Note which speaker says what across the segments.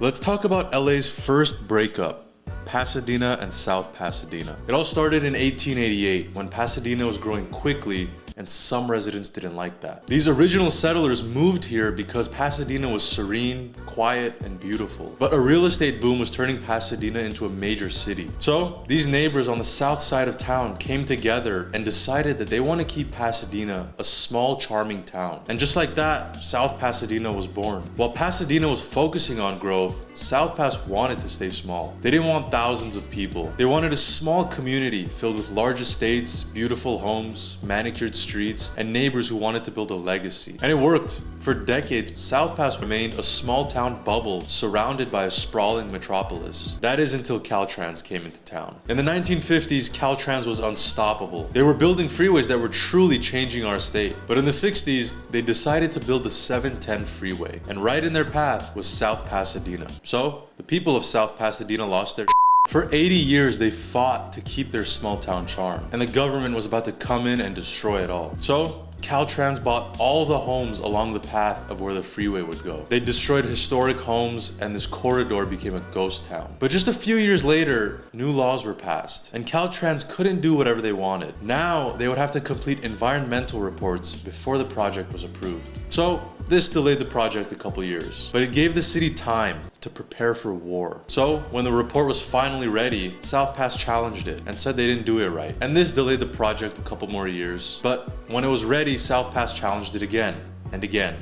Speaker 1: Let's talk about LA's first breakup, Pasadena and South Pasadena. It all started in 1888 when Pasadena was growing quickly and some residents didn't like that. These original settlers moved here because Pasadena was serene, quiet, and beautiful. But a real estate boom was turning Pasadena into a major city. So these neighbors on the south side of town came together and decided that they want to keep Pasadena a small, charming town. And just like that, South Pasadena was born. While Pasadena was focusing on growth, South Pas wanted to stay small. They didn't want thousands of people. They wanted a small community filled with large estates, beautiful homes, manicured streets, and neighbors who wanted to build a legacy. And it worked. For decades, South Pas remained a small town bubble surrounded by a sprawling metropolis. That is until Caltrans came into town. In the 1950s, Caltrans was unstoppable. They were building freeways that were truly changing our state. But in the 60s, they decided to build the 710 freeway. And right in their path was South Pasadena. So, the people of South Pasadena lost their For 80 years, they fought to keep their small town charm, and the government was about to come in and destroy it all. So, Caltrans bought all the homes along the path of where the freeway would go. They destroyed historic homes, and this corridor became a ghost town. But just a few years later, new laws were passed, and Caltrans couldn't do whatever they wanted. Now, they would have to complete environmental reports before the project was approved. So, this delayed the project a couple years, but it gave the city time to prepare for war. So, when the report was finally ready, South Pas challenged it and said they didn't do it right. And this delayed the project a couple more years. But when it was ready, South Pas challenged it again and again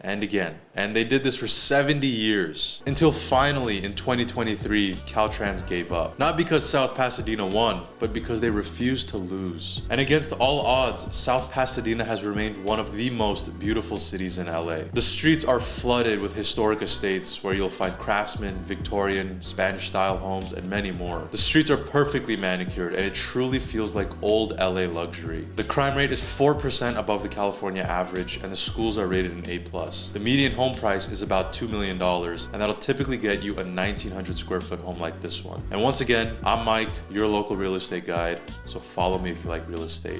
Speaker 1: and again. And they did this for 70 years until finally in 2023, Caltrans gave up. Not because South Pasadena won, but because they refused to lose. And against all odds, South Pasadena has remained one of the most beautiful cities in LA. The streets are flooded with historic estates where you'll find craftsman, Victorian, Spanish-style homes, and many more. The streets are perfectly manicured, and it truly feels like old LA luxury. The crime rate is 4% above the California average, and the schools are rated an A+. The median home price is about $2 million, and that'll typically get you a 1,900 square foot home like this one. And once again, I'm Mike, your local real estate guide, so follow me if you like real estate.